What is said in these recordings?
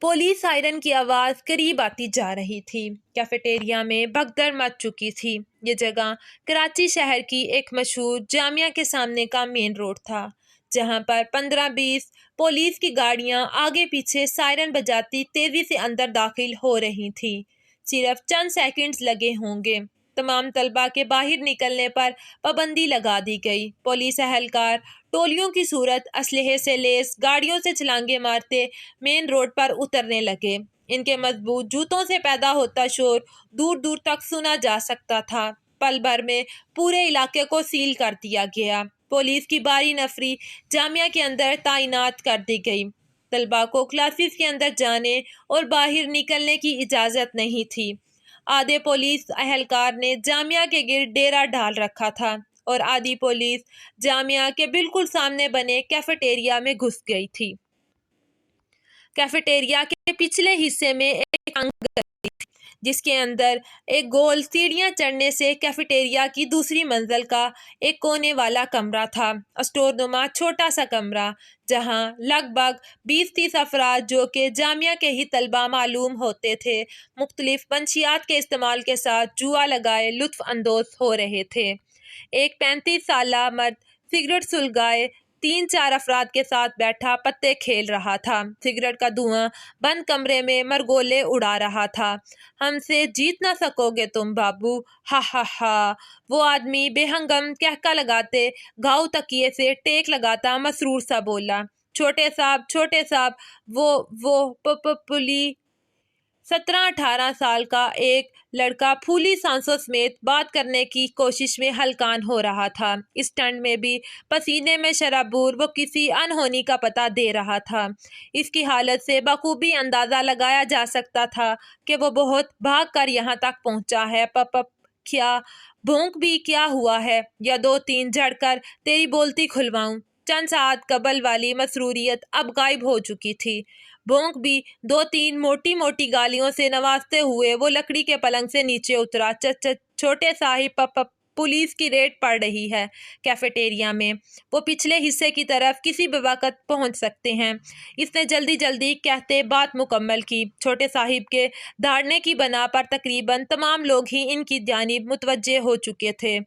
Police siren کی آواز قریب آتی جا رہی تھی۔ کیفیٹیریا میں بھگدڑ مچ چکی تھی۔ یہ جگہ کراچی شہر کی ایک مشہور جامعہ کے سامنے کا مین روڈ تھا، جہاں پر 15-20 پولیس کی گاڑیاں آگے پیچھے سائرن بجاتی تیزی سے اندر داخل ہو رہی تھیں۔ صرف چند سیکنڈز لگے ہوں گے۔ تمام طلبہ کے باہر نکلنے پر پابندی لگا دی گئی۔ پولیس اہلکار ٹولیوں کی صورت اسلحے سے لیس گاڑیوں سے چھلانگیں مارتے مین روڈ پر اترنے لگے۔ ان کے مضبوط جوتوں سے پیدا ہوتا شور دور دور تک سنا جا سکتا تھا۔ پل بھر میں پورے علاقے کو سیل کر دیا گیا۔ پولیس کی بھاری نفری جامعہ کے اندر تعینات کر دی گئی۔ طلبہ کو کلاسز کے اندر جانے اور باہر نکلنے کی اجازت نہیں تھی۔ آدھے پولیس اہلکار نے جامعہ کے گرد ڈیرا ڈال رکھا تھا اور آدھی پولیس جامعہ کے بالکل سامنے بنے کیفیٹیریا میں گھس گئی تھی۔ کیفیٹیریا کے پچھلے حصے میں ایک تنگ گلی تھی، جس کے اندر ایک گول سیڑھیاں چڑھنے سے کیفیٹیریا کی دوسری منزل کا ایک کونے والا کمرہ تھا، اسٹور نما چھوٹا سا کمرہ، جہاں لگ بھگ 20-30 افراد جو کہ جامعہ کے ہی طلبہ معلوم ہوتے تھے، مختلف منشیات کے استعمال کے ساتھ جوا لگائے لطف اندوز ہو رہے تھے۔ ایک 35 سالہ مرد سگریٹ سلگائے 3-4 افراد کے ساتھ بیٹھا پتے کھیل رہا تھا۔ سگریٹ کا دھواں بند کمرے میں مرگولے اڑا رہا تھا۔ ہم سے جیت نہ سکو گے تم بابو، ہا ہا ہا۔ وہ آدمی بے ہنگم کہکا لگاتے گھاؤ تکیے سے ٹیک لگاتا مسرور سا بولا، چھوٹے صاحب وہ پلی 17-18 سال کا ایک لڑکا پھولی سانسوں سمیت بات کرنے کی کوشش میں ہلکان ہو رہا تھا۔ اس ٹھنڈ میں بھی پسینے میں شرابور وہ کسی انہونی کا پتہ دے رہا تھا۔ اس کی حالت سے بخوبی اندازہ لگایا جا سکتا تھا کہ وہ بہت بھاگ کر یہاں تک پہنچا ہے۔ کیا بھونک بھی کیا ہوا ہے، یا 2-3 جھڑ کر تیری بولتی کھلواؤں؟ چند ساعت قبل والی مسروریت اب غائب ہو چکی تھی۔ بھونک بھی 2-3 موٹی موٹی گالیوں سے نوازتے ہوئے وہ لکڑی کے پلنگ سے نیچے اترا۔ چھوٹے صاحب، پولیس کی ریڈ پڑ رہی ہے کیفیٹیریا میں، وہ پچھلے حصے کی طرف کسی بھی وقت پہنچ سکتے ہیں۔ اس نے جلدی کہتے بات مکمل کی۔ چھوٹے صاحب کے دھاڑنے کی بنا پر تقریباً تمام لوگ ہی ان کی جانب متوجہ ہو چکے تھے۔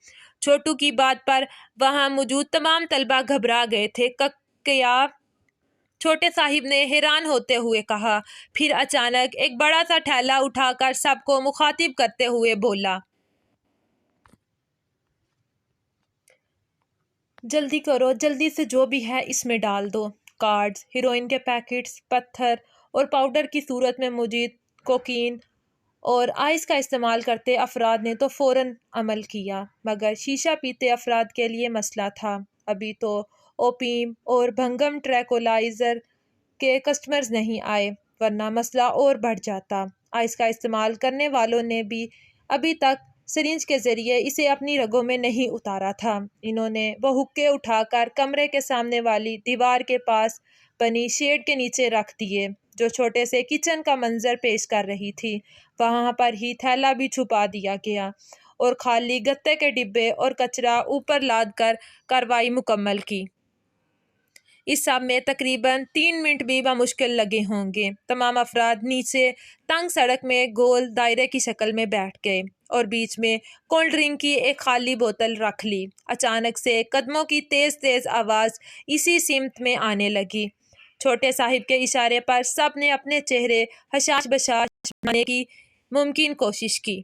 چھوٹو کی بات پر وہاں موجود تمام طلبہ گھبرا گئے تھے۔ کیا؟ چھوٹے صاحب نے حیران ہوتے ہوئے کہا، پھر اچانک ایک بڑا سا ٹھیلا اٹھا کر سب کو مخاطب کرتے ہوئے بولا، جلدی کرو، جلدی سے جو بھی ہے اس میں ڈال دو۔ کارڈز، ہیروئن کے پیکٹس، پتھر اور پاؤڈر کی صورت میں موجود کوکین اور آئس کا استعمال کرتے افراد نے تو فوراً عمل کیا، مگر شیشہ پیتے افراد کے لیے مسئلہ تھا۔ ابھی تو اوپیم اور بھنگم ٹرینکولائزر کے کسٹمرز نہیں آئے، ورنہ مسئلہ اور بڑھ جاتا۔ آئس کا استعمال کرنے والوں نے بھی ابھی تک سرنج کے ذریعے اسے اپنی رگوں میں نہیں اتارا تھا۔ انہوں نے وہ حقے اٹھا کر کمرے کے سامنے والی دیوار کے پاس بنی شیڈ کے نیچے رکھ دیے، جو چھوٹے سے کچن کا منظر پیش کر رہی تھی۔ وہاں پر ہی تھیلا بھی چھپا دیا گیا اور خالی گتے کے ڈبے اور کچرا اوپر لاد کر کارروائی مکمل کی۔ اس سب میں تقریباً 3 منٹ بھی بمشکل لگے ہوں گے۔ تمام افراد نیچے تنگ سڑک میں گول دائرے کی شکل میں بیٹھ گئے اور بیچ میں کولڈ ڈرنک کی ایک خالی بوتل رکھ لی۔ اچانک سے قدموں کی تیز آواز اسی سمت میں آنے لگی۔ چھوٹے صاحب کے اشارے پر سب نے اپنے چہرے حشاش بشاش بنانے کی ممکن کوشش کی۔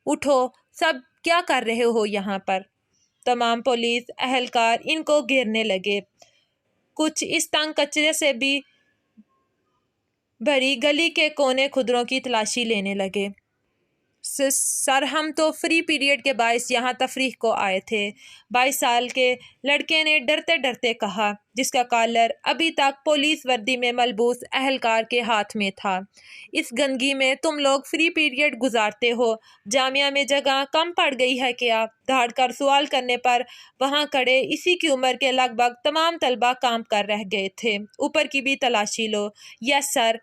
اٹھو، سب کیا کر رہے ہو یہاں پر؟ تمام پولیس اہلکار ان کو گھیرنے لگے۔ کچھ اس تنگ کچرے سے بھی بھری گلی کے کونے خدروں کی تلاشی لینے لگے۔ سر، ہم تو فری پیریڈ کے باعث یہاں تفریح کو آئے تھے، 22 سال کے لڑکے نے ڈرتے ڈرتے کہا، جس کا کالر ابھی تک پولیس وردی میں ملبوس اہلکار کے ہاتھ میں تھا۔ اس گندگی میں تم لوگ فری پیریڈ گزارتے ہو، جامعہ میں جگہ کم پڑ گئی ہے کیا؟ دھاڑ کر سوال کرنے پر وہاں کھڑے اسی کی عمر کے لگ بھگ تمام طلبہ کانپ کر رہ گئے تھے۔ اوپر کی بھی تلاشی لو۔ یس سر۔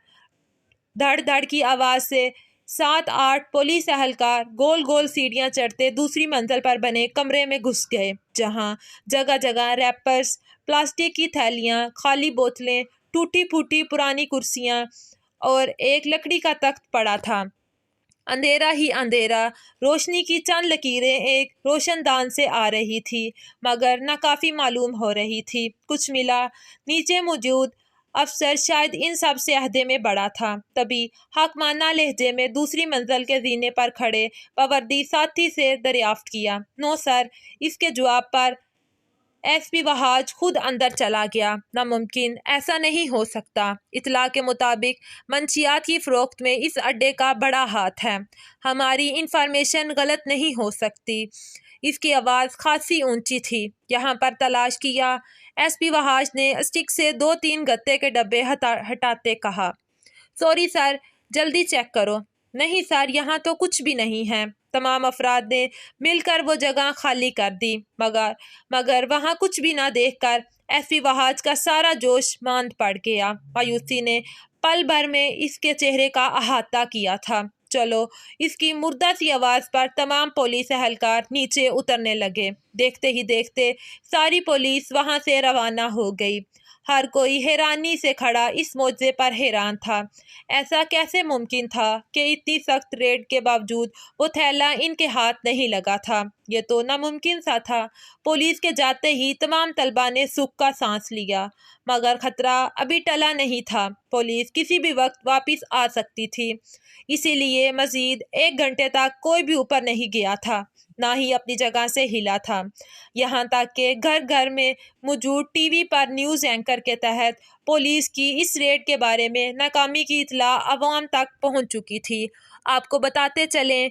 دھڑ دھڑ کی آواز سے 7-8 پولیس اہلکار گول سیڑھیاں چڑھتے دوسری منزل پر بنے کمرے میں گھس گئے، جہاں جگہ جگہ ریپرز، پلاسٹک کی تھیلیاں، خالی بوتلیں، ٹوٹی پھوٹی پرانی کرسیاں اور ایک لکڑی کا تخت پڑا تھا۔ اندھیرا ہی اندھیرا، روشنی کی چند لکیریں ایک روشن دان سے آ رہی تھی مگر ناکافی معلوم ہو رہی تھی۔ کچھ ملا۔ نیچے موجود افسر شاید ان سب سے عہدے میں بڑا تھا۔ تبھی حاکمانہ لہجے میں دوسری منزل کے زینے پر کھڑے باوردی ساتھی سے دریافت کیا۔ "نو سر"۔ اس کے جواب پر ایس پی وہاج خود اندر چلا گیا۔ "ناممکن، ایسا نہیں ہو سکتا۔ اطلاع کے مطابق منشیات کی فروخت میں اس اڈے کا بڑا ہاتھ ہے۔ ہماری انفارمیشن غلط نہیں ہو سکتی۔ اس کی آواز خاصی اونچی تھی۔ "یہاں پر تلاش کیا؟ ایس پی وہاج نے اسٹک سے 2-3 گتے کے ڈبے ہٹاتے کہا۔ "سوری سر، جلدی چیک کرو"۔ "نہیں سر، یہاں تو کچھ بھی نہیں ہے"۔ تمام افراد نے مل کر وہ جگہ خالی کر دی مگر وہاں کچھ بھی نہ دیکھ کر ایس پی وہاج کا سارا جوش ماند پڑ گیا۔ مایوسی نے پل بھر میں اس کے چہرے کا احاطہ کیا تھا۔ "چلو"۔ اس کی مردہ سی آواز پر تمام پولیس اہلکار نیچے اترنے لگے۔ دیکھتے ہی دیکھتے ساری پولیس وہاں سے روانہ ہو گئی۔ ہر کوئی حیرانی سے کھڑا اس معجزے پر حیران تھا۔ ایسا کیسے ممکن تھا کہ اتنی سخت ریڈ کے باوجود وہ تھیلا ان کے ہاتھ نہیں لگا تھا؟ یہ تو ناممکن سا تھا۔ پولیس کے جاتے ہی تمام طلبہ نے سکھ کا سانس لیا۔ مگر خطرہ ابھی ٹلا نہیں تھا۔ پولیس کسی بھی وقت واپس آ سکتی تھی۔ اسی لیے مزید 1 گھنٹے تک کوئی بھی اوپر نہیں گیا تھا، نہ ہی اپنی جگہ سے ہلا تھا۔ یہاں تک کہ گھر گھر میں موجود ٹی وی پر نیوز اینکر کے تحت پولیس کی اس ریڈ کے بارے میں ناکامی کی اطلاع عوام تک پہنچ چکی تھی۔ آپ کو بتاتے چلیں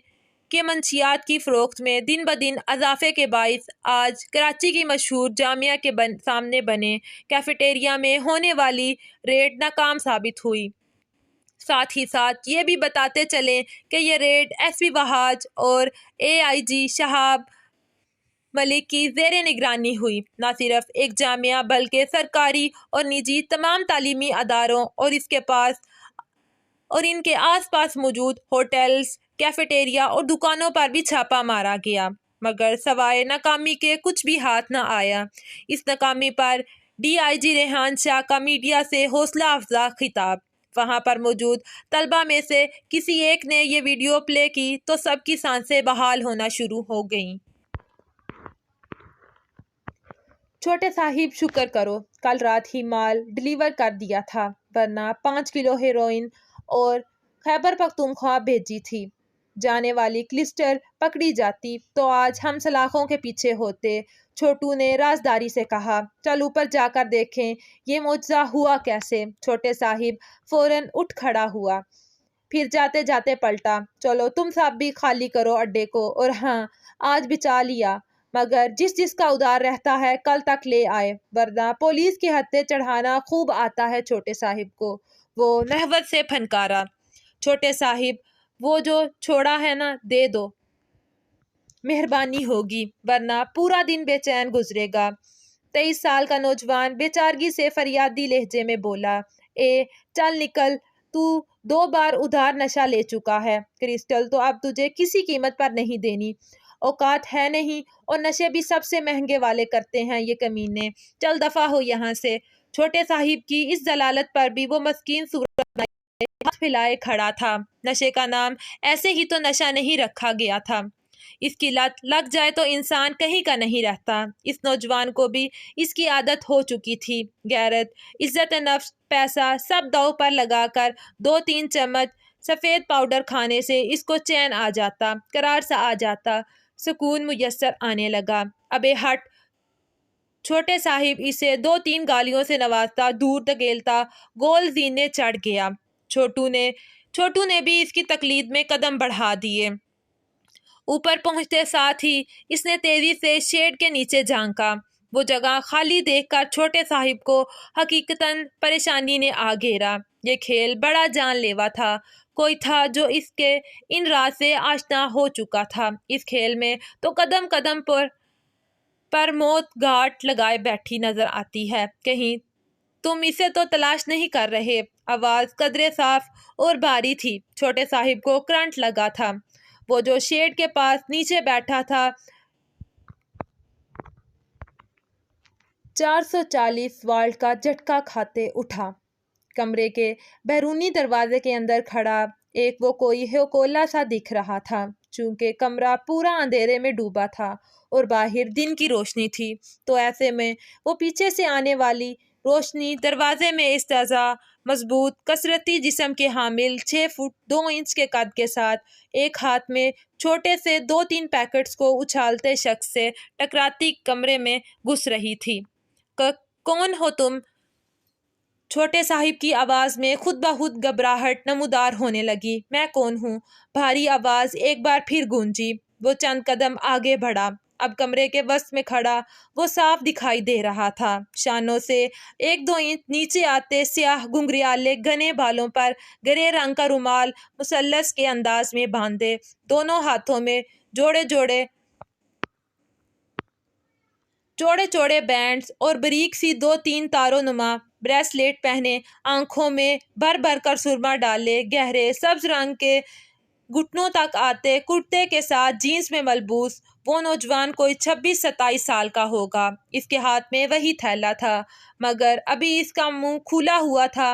کہ منشیات کی فروخت میں دن بدن اضافے کے باعث آج کراچی کی مشہور جامعہ کے سامنے بنے کیفیٹیریا میں ہونے والی ریڈ ناکام ثابت ہوئی۔ ساتھ ہی ساتھ یہ بھی بتاتے چلیں کہ یہ ریڈ ایس پی وہاج اور اے آئی جی شہاب ملک کی زیر نگرانی ہوئی۔ نہ صرف ایک جامعہ بلکہ سرکاری اور نجی تمام تعلیمی اداروں اور ان کے آس پاس موجود ہوٹلز، کیفیٹیریا اور دکانوں پر بھی چھاپا مارا گیا مگر سوائے ناکامی کے کچھ بھی ہاتھ نہ آیا۔ اس ناکامی پر ڈی آئی جی ریحان شاہ کا میڈیا سے حوصلہ افزا خطاب۔ وہاں پر موجود طلبہ میں سے کسی ایک نے یہ ویڈیو پلے کی تو سب کی سانسیں بحال ہونا شروع ہو گئیں۔ "چھوٹے صاحب، شکر کرو، کل رات ہی مال ڈلیور کر دیا تھا، ورنہ 5 کلو ہیروئن اور خیبر پختونخوا بھیجی تھی۔ جانے والی کلسٹر پکڑی جاتی تو آج ہم سلاخوں کے پیچھے ہوتے"۔ چھوٹو نے رازداری سے کہا۔ "چل اوپر جا کر دیکھیں یہ معجزہ ہوا کیسے"۔ چھوٹے صاحب فوراً اٹھ کھڑا ہوا، پھر جاتے جاتے پلٹا۔ "چلو تم سب بھی خالی کرو اڈے کو، اور ہاں، آج بچا لیا مگر جس کا ادار رہتا ہے کل تک لے آئے، ورنہ پولیس کی ہتھے چڑھانا خوب آتا ہے چھوٹے صاحب کو"۔ وہ نحوست سے پھنکارا۔ "چھوٹے صاحب، وہ جو چھوڑا ہے نا، دے دو، مہربانی ہوگی، ورنہ پورا دن بے چین گزرے گا"۔ 23 سال کا نوجوان بے چارگی سے فریادی لہجے میں بولا۔ چل نکل، تو 2 بار ادھار نشہ لے چکا ہے، کرسٹل تو اب تجھے کسی قیمت پر نہیں دینی، اوقات ہے نہیں، اور نشے بھی سب سے مہنگے والے کرتے ہیں یہ کمینے، چل دفع ہو یہاں سے"۔ چھوٹے صاحب کی اس ضلالت پر بھی وہ مسکین صورت اپنائے ہاتھ پھیلائے کھڑا تھا۔ نشے کا نام ایسے ہی تو نشہ نہیں رکھا گیا تھا، اس کی لت لگ جائے تو انسان کہیں کا نہیں رہتا۔ اس نوجوان کو بھی اس کی عادت ہو چکی تھی۔ غیرت، عزت نفس، پیسہ سب داؤ پر لگا کر 2-3 چمچ سفید پاؤڈر کھانے سے اس کو چین آ جاتا، قرار سا آ جاتا، سکون میسر آنے لگا۔ "ابے ہٹ"۔ چھوٹے صاحب اسے 2-3 گالیوں سے نوازتا دور دھکیلتا گول زینے چڑھ گیا۔ چھوٹو نے بھی اس کی تقلید میں قدم بڑھا دیے۔ اوپر پہنچتے ساتھ ہی اس نے تیزی سے شیڈ کے نیچے جھانکا۔ وہ جگہ خالی دیکھ کر چھوٹے صاحب کو حقیقتاً پریشانی نے آ گھیرا۔ یہ کھیل بڑا جان لیوا تھا۔ کوئی تھا جو اس کے ان راز سے آشنا ہو چکا تھا۔ اس کھیل میں تو قدم قدم پر موت گھاٹ لگائے بیٹھی نظر آتی ہے، کہیں تم اسے تو تلاش نہیں کر رہے؟ آواز قدرے صاف اور بھاری تھی۔ چھوٹے صاحب کو کرنٹ لگا تھا۔ وہ جو شیڈ کے پاس نیچے بیٹھا تھا 440 والٹ کا جھٹکا کھاتے اٹھا۔ کمرے کے بیرونی دروازے کے اندر کھڑا ایک وہ کوئی ہیوکولا سا دکھ رہا تھا۔ چونکہ کمرہ پورا اندھیرے میں ڈوبا تھا اور باہر دن کی روشنی تھی، تو ایسے میں وہ پیچھے سے آنے والی روشنی دروازے میں استضاء مضبوط کثرتی جسم کے حامل 6 فٹ 2 انچ کے قد کے ساتھ ایک ہاتھ میں چھوٹے سے 2-3 پیکٹس کو اچھالتے شخص سے ٹکراتی کمرے میں گھس رہی تھی۔ کون ہو تم؟ چھوٹے صاحب کی آواز میں خود بخود گھبراہٹ نمودار ہونے لگی۔ میں کون ہوں؟ بھاری آواز ایک بار پھر گونجی۔ وہ چند قدم آگے بڑھا۔ اب کمرے کے وسط میں کھڑا وہ صاف دکھائی دے رہا تھا۔ شانوں سے 1-2 انچ نیچے آتے سیاہ گھنگریالے گھنے بالوں پر گرے رنگ کا رومال مثلث کے انداز میں باندھے، دونوں ہاتھوں میں چوڑے بینڈز اور باریک سی 2-3 تاروں نما بریسلیٹ پہنے، آنکھوں میں بھر بھر کر سرما ڈالے، گہرے سبز رنگ کے گھٹنوں تک آتے کرتے کے ساتھ جینس میں ملبوس وہ نوجوان کوئی 26-27 سال کا ہوگا۔ اس کے ہاتھ میں وہی تھیلا تھا، مگر ابھی اس کا منہ کھلا ہوا تھا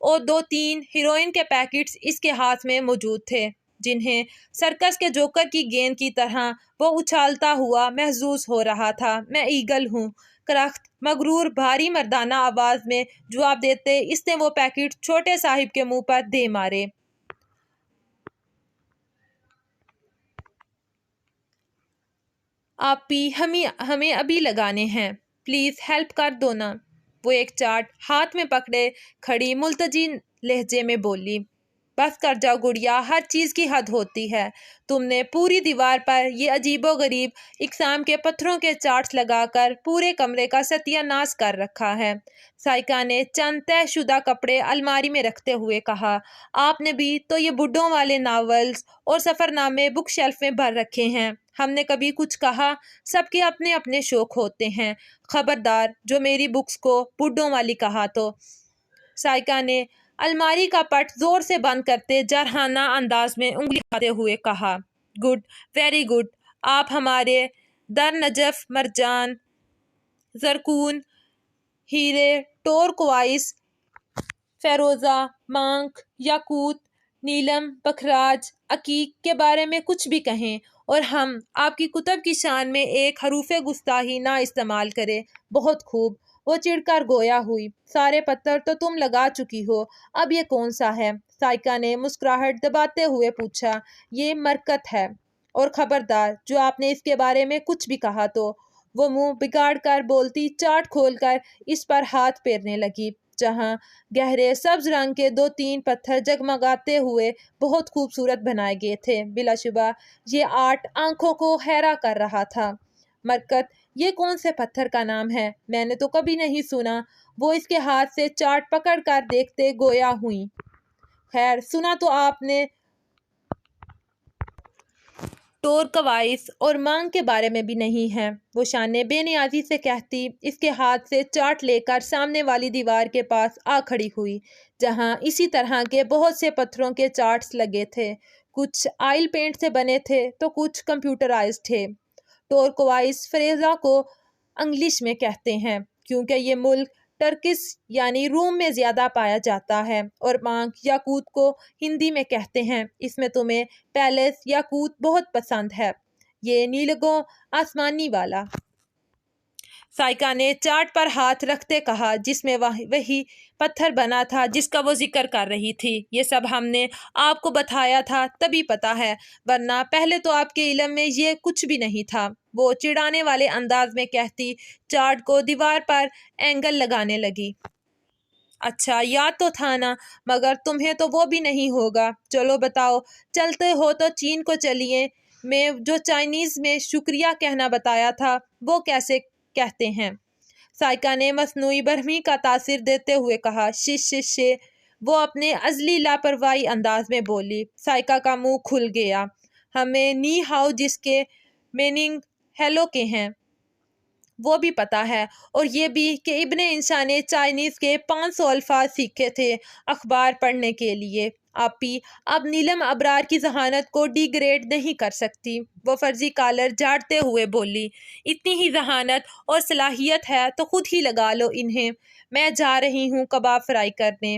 اور 2-3 ہیروئن کے پیکٹس اس کے ہاتھ میں موجود تھے، جنہیں سرکس کے جوکر کی گیند کی طرح وہ اچھالتا ہوا محسوس ہو رہا تھا۔ میں ایگل ہوں، کرخت مغرور بھاری مردانہ آواز میں جواب دیتے اس نے وہ پیکٹ چھوٹے صاحب کے منہ پر دے مارے۔ آپی ہمیں ابھی لگانے ہیں، پلیز ہیلپ کر دو نا۔ وہ ایک چارٹ ہاتھ میں پکڑے کھڑی ملتجی لہجے میں بولی۔ بس کر جاؤ گڑیا، ہر چیز کی حد ہوتی ہے۔ تم نے پوری دیوار پر یہ عجیب و غریب اقسام کے پتھروں کے چارٹس لگا کر پورے کمرے کا ستیہ ناش کر رکھا ہے۔ سائیکا نے چند طے شدہ کپڑے الماری میں رکھتے ہوئے کہا۔ آپ نے بھی تو یہ بڈھوں والے ناولز اور سفر نامے بک شیلف میں بھر رکھے ہیں۔ ہم نے کبھی کچھ کہا؟ سب کے اپنے اپنے شوق ہوتے ہیں، خبردار جو میری بکس کو بڈھوں والی کہا تو۔ سائیکا نے الماری کا پٹ زور سے بند کرتے جارحانہ انداز میں انگلی اٹھاتے ہوئے کہا۔ Good, very good. آپ ہمارے در نجف مرجان، زرکون، ہیرے، ٹورکوائز، فیروزہ، مانک، یاقوت، نیلم، بکھراج، عقیق کے بارے میں کچھ بھی کہیں اور ہم آپ کی کتب کی شان میں ایک حروف گستاخی نہ استعمال کریں۔ بہت خوب، وہ چڑھ کر گویا ہوئی۔ سارے پتھر تو تم لگا چکی ہو، اب یہ کون سا ہے؟ سائیکا نے مسکراہٹ دباتے ہوئے پوچھا۔ یہ مرکت ہے، اور خبردار جو آپ نے اس کے بارے میں کچھ بھی کہا تو۔ وہ منہ بگاڑ کر بولتی چارٹ کھول کر اس پر ہاتھ پھیرنے لگی، جہاں گہرے سبز رنگ کے 2-3 پتھر جگمگاتے ہوئے بہت خوبصورت بنائے گئے تھے۔ بلا شبہ یہ آرٹ آنکھوں کو حیران کر رہا تھا۔ مرکت، یہ کون سے پتھر کا نام ہے؟ میں نے تو کبھی نہیں سنا۔ وہ اس کے ہاتھ سے چارٹ پکڑ کر دیکھتے گویا ہوئی۔ خیر، سنا تو آپ نے ٹورکوائز اور مانگ کے بارے میں بھی نہیں ہے، وہ شانے بے نیازی سے کہتی اس کے ہاتھ سے چارٹ لے کر سامنے والی دیوار کے پاس آ کھڑی ہوئی، جہاں اسی طرح کے بہت سے پتھروں کے چارٹس لگے تھے۔ کچھ آئل پینٹ سے بنے تھے تو کچھ کمپیوٹرائز تھے۔ ٹورکوائز فریزا کو انگلش میں کہتے ہیں کیونکہ یہ ملک ٹرکس یعنی روم میں زیادہ پایا جاتا ہے، اور مانک یاقوت کو ہندی میں کہتے ہیں۔ اس میں تمہیں پیلس یاقوت بہت پسند ہے، یہ نیلگوں آسمانی والا۔ سائیکا نے چارٹ پر ہاتھ رکھتے کہا جس میں وہی پتھر بنا تھا جس کا وہ ذکر کر رہی تھی۔ یہ سب ہم نے آپ کو بتایا تھا تبھی پتا ہے، ورنہ پہلے تو آپ کے علم میں یہ کچھ بھی نہیں تھا، وہ چڑھانے والے انداز میں کہتی چارٹ کو دیوار پر اینگل لگانے لگی۔ اچھا، یاد تو تھا نا، مگر تمہیں تو وہ بھی نہیں ہوگا۔ چلو بتاؤ، چلتے ہو تو چین کو چلیے۔ میں جو چائنیز میں شکریہ کہنا بتایا تھا وہ کیسے کہتے ہیں؟ سائیکا نے مصنوعی برہمی کا تاثر دیتے ہوئے کہا۔ شے۔ وہ اپنے ازلی لاپرواہی انداز میں بولی۔ سائیکا کا منہ کھل گیا۔ ہمیں نی ہاؤ جس کے میننگ ہیلو کے ہیں وہ بھی پتا ہے، اور یہ بھی کہ ابن انشا نے چائنیز کے 500 الفاظ سیکھے تھے اخبار پڑھنے کے لیے۔ آپی اب نیلم ابرار کی ذہانت کو ڈی گریڈ نہیں کر سکتی، وہ فرضی کالر جھاڑتے ہوئے بولی۔ اتنی ہی ذہانت اور صلاحیت ہے تو خود ہی لگا لو انہیں۔ میں جا رہی ہوں کباب فرائی کرنے۔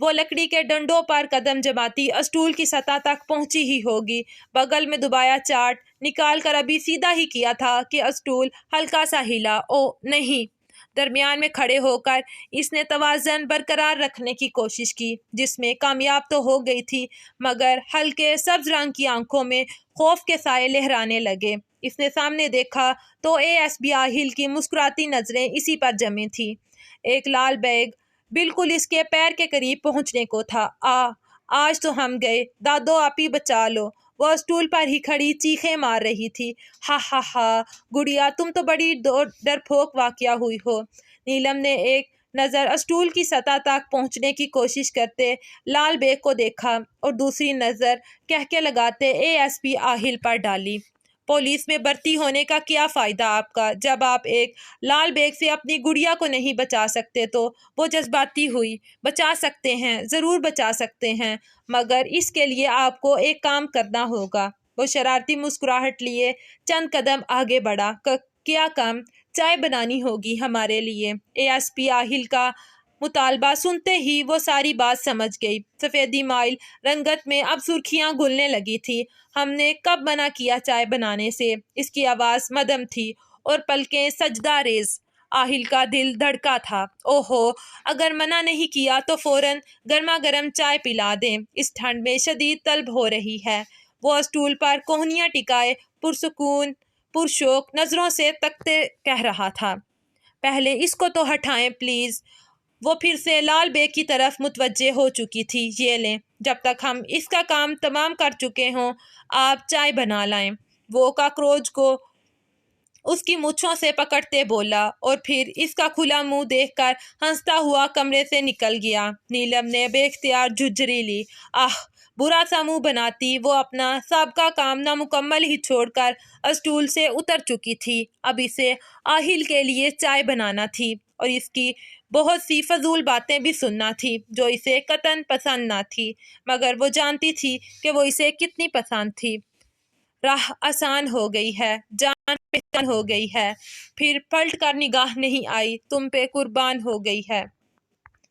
وہ لکڑی کے ڈنڈوں پر قدم جماتی اسٹول کی سطح تک پہنچی ہی ہوگی۔ بغل میں دبایا چارٹ نکال کر ابھی سیدھا ہی کیا تھا کہ اسٹول ہلکا سا ہلا۔ او نہیں! درمیان میں کھڑے ہو کر اس نے توازن برقرار رکھنے کی کوشش کی، جس میں کامیاب تو ہو گئی تھی، مگر ہلکے سبز رنگ کی آنکھوں میں خوف کے سائے لہرانے لگے۔ اس نے سامنے دیکھا تو اے ایس پی آہل کی مسکراتی نظریں اسی پر جمی تھیں۔ ایک لال بیگ بالکل اس کے پیر کے قریب پہنچنے کو تھا۔ آج تو ہم گئے، دادو آپی بچا لو۔ وہ اسٹول پر ہی کھڑی چیخیں مار رہی تھی۔ ہا ہا ہا، گڑیا تم تو بڑی ڈرپوک واقعہ ہوئی ہو۔ نیلم نے ایک نظر اسٹول کی سطح تک پہنچنے کی کوشش کرتے لال بیگ کو دیکھا اور دوسری نظر کہکے لگاتے اے ایس پی آہل پر ڈالی۔ پولیس میں بھرتی ہونے کا کیا فائدہ آپ کا، جب آپ ایک لال بیگ سے اپنی گڑیا کو نہیں بچا سکتے؟ تو وہ جذباتی ہوئی۔ بچا سکتے ہیں، ضرور بچا سکتے ہیں، مگر اس کے لیے آپ کو ایک کام کرنا ہوگا۔ وہ شرارتی مسکراہٹ لیے چند قدم آگے بڑھا۔ کیا کام؟ چائے بنانی ہوگی ہمارے لیے۔ اے ایس پی آہل کا مطالبہ سنتے ہی وہ ساری بات سمجھ گئی۔ سفیدی مائل رنگت میں اب سرخیاں گھلنے لگی تھی۔ ہم نے کب منع کیا چائے بنانے سے؟ اس کی آواز مدھم تھی اور پلکیں سجدہ ریز۔ آہل کا دل دھڑکا تھا۔ اوہو، اگر منع نہیں کیا تو فوراً گرما گرم چائے پلا دیں، اس ٹھنڈ میں شدید طلب ہو رہی ہے۔ وہ اسٹول پر کوہنیاں ٹکائے پرسکون پرشوق نظروں سے تکتے کہہ رہا تھا۔ پہلے اس کو تو ہٹائیں پلیز۔ وہ پھر سے لال بیگ کی طرف متوجہ ہو چکی تھی۔ یہ لیں، جب تک ہم اس کا کام تمام کر چکے ہوں آپ چائے بنا لائیں۔ وہ کاکروچ کو اس کی مونچھوں سے پکڑتے بولا اور پھر اس کا کھلا منہ دیکھ کر ہنستا ہوا کمرے سے نکل گیا۔ نیلم نے بے اختیار جھنجھری لی۔ برا سا منہ بناتی وہ اپنا سابقہ کام نامکمل ہی چھوڑ کر اسٹول سے اتر چکی تھی۔ اب اسے آہل کے لیے چائے بنانا تھی اور اس کی بہت سی فضول باتیں بھی سننا تھی جو اسے قطعاً پسند نہ تھی، مگر وہ جانتی تھی کہ وہ اسے کتنی پسند تھی۔ راہ آسان ہو گئی ہے، جان پہچان ہو گئی ہے، پھر پلٹ کر نگاہ نہیں آئی، تم پہ قربان ہو گئی ہے۔